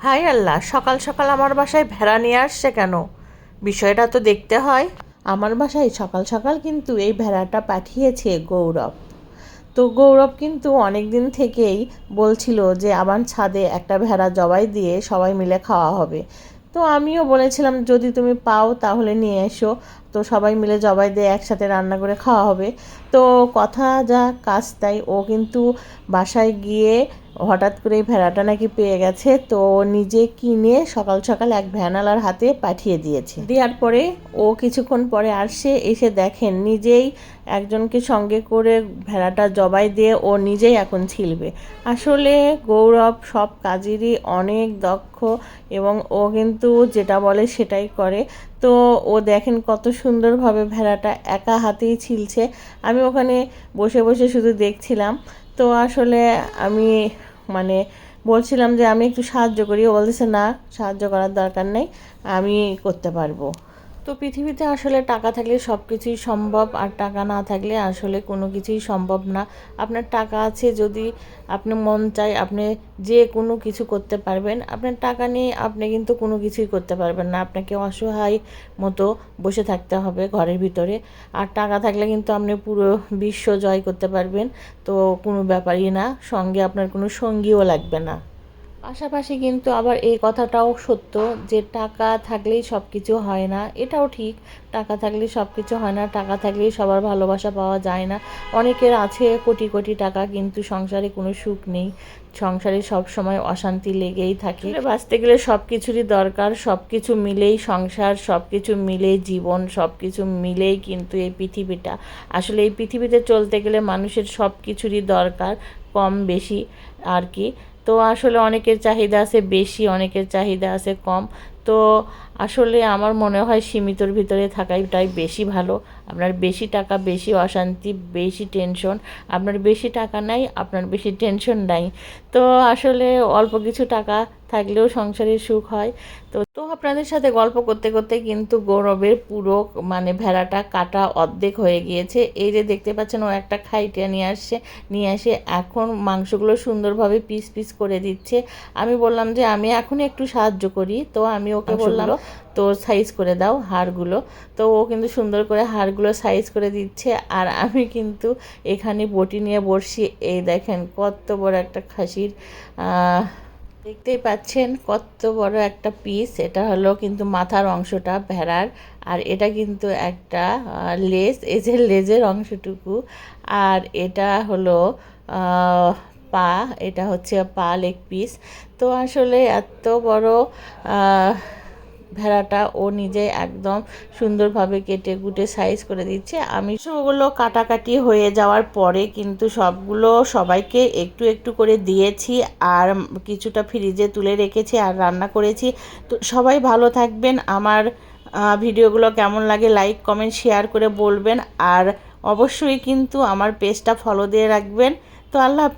High আল্লাহ, সকাল সকাল আমার বাসায় ভেড়া নিয়ে আসছে কেন? বিষয়টা তো দেখতে হয়। আমার বাসায় সকাল সকাল কিন্তু এই ভেড়াটা পাঠিয়েছে গৌরব। তো গৌরব কিন্তু অনেক দিন থেকেই বলছিল যে আমার ছাদে একটা ভেড়া জবাই দিয়ে সবাই মিলে খাওয়া হবে। তো আমিও বলেছিলাম যদি তুমি পাও তাহলে নিয়ে এসো, তো সবাই মিলে জবাই দিয়ে একসাথে রান্না করে খাওয়া হবে। তো কথা যা কাজ তাই, ও কিন্তু বাসায় গিয়ে হঠাৎ করে ভেড়াটা নাকি পেয়ে গেছে, তো নিজে কিনে সকাল সকাল এক ভ্যানালার হাতে পাঠিয়ে দিয়েছে। দেওয়ার পরে ও কিছুক্ষণ পরে আসে, এসে দেখেন নিজেই একজনকে সঙ্গে করে ভেড়াটা জবাই দিয়ে ও নিজেই এখন ছিলবে। আসলে গৌরব সব কাজেরই অনেক দক্ষ এবং ও কিন্তু যেটা বলে সেটাই করে। তো ও দেখেন কত সুন্দরভাবে ভেড়াটা একা হাতেই ছিলছে। আমি ওখানে বসে বসে শুধু দেখছিলাম। তো আসলে আমি মানে বলছিলাম যে আমি একটু সাহায্য করি, ও বলতেছে না, সাহায্য করার দরকার নেই, আমি করতে পারবো। তো পৃথিবীতে আসলে টাকা থাকলে সব কিছুই সম্ভব, আর টাকা না থাকলে আসলে কোনো কিছুই সম্ভব না। আপনার টাকা আছে, যদি আপনি মন চায় আপনি যে কোনো কিছু করতে পারবেন। আপনার টাকা নিয়ে আপনি কিন্তু কোনো কিছুই করতে পারবেন না, আপনাকে অসহায় মতো বসে থাকতে হবে ঘরের ভিতরে। আর টাকা থাকলে কিন্তু আপনি পুরো বিশ্ব জয় করতে পারবেন। তো কোনো ব্যাপারই না, সঙ্গে আপনার কোনো সঙ্গীও লাগবে না। পাশাপাশি কিন্তু আবার এই কথাটাও সত্য যে টাকা থাকলেই সব কিছু হয় না, এটাও ঠিক। টাকা থাকলেই সব কিছু হয় না, টাকা থাকলেই সবার ভালোবাসা পাওয়া যায় না। অনেকের আছে কোটি কোটি টাকা কিন্তু সংসারে কোনো সুখ নেই, সংসারে সব সময় অশান্তি লেগেই থাকে। বাঁচতে গেলে সব কিছুরই দরকার, সব কিছু মিলেই সংসার, সব কিছু মিলেই জীবন, সব কিছু মিলেই কিন্তু এই পৃথিবীটা। আসলে এই পৃথিবীতে চলতে গেলে মানুষের সব কিছুরই দরকার, কম বেশি আর কি। তো আসলে অনেকের চাহিদা আছে বেশি, অনেকের চাহিদা আছে কম। তো আসলে আমার মনে হয় সীমিতর ভিতরে থাকাটাই বেশি ভালো। আপনার বেশি টাকা বেশি অশান্তি, বেশি টেনশন। আপনার বেশি টাকা নাই, আপনার বেশি টেনশন নাই। তো আসলে অল্প কিছু টাকা থাকলেও সংসারে সুখ হয়। তো তো আপনাদের সাথে গল্প করতে করতে কিন্তু গৌরবের পুরো ভেড়াটা কাটা অর্ধেক হয়ে গিয়েছে। এই যে দেখতে পাচ্ছেন, ও একটা খাইটা নিয়ে এসে এখন মাংসগুলো সুন্দরভাবে পিস পিস করে দিচ্ছে। আমি বললাম যে আমি এখনই একটু সাহায্য করি, তো আমি ওকে বললাম তো সাইজ করে দাও হাড়গুলো। তো ও কিন্তু সুন্দর করে হাড়গুলো সাইজ করে দিচ্ছে, আর আমি কিন্তু এখানে বটি নিয়ে বসছি। এই দেখেন কত বড় একটা খাসির দেখতেই পাচ্ছেন কত বড় একটা পিস। এটা হলো কিন্তু মাথার অংশটা ভেড়ার, আর এটা কিন্তু একটা লেজ, এই যে লেজের অংশটুকু। আর এটা হলো পা, এটা হচ্ছে পা লেগ পিস। তো আসলে এত বড় ভেড়াটা ও নিজে একদম সুন্দরভাবে কেটে কুটে সাইজ করে দিচ্ছে। আমি সবগুলো কাটাকাটি হয়ে যাওয়ার পরে কিন্তু সবগুলো সবাইকে একটু একটু করে দিয়েছি, আর কিছুটা ফ্রিজে তুলে রেখেছি আর রান্না করেছি। তো সবাই ভালো থাকবেন। আমার ভিডিওগুলো কেমন লাগে লাইক কমেন্ট শেয়ার করে বলবেন, আর অবশ্যই কিন্তু আমার পেজটা ফলো দিয়ে রাখবেন। তো আল্লাহ হাফেজ।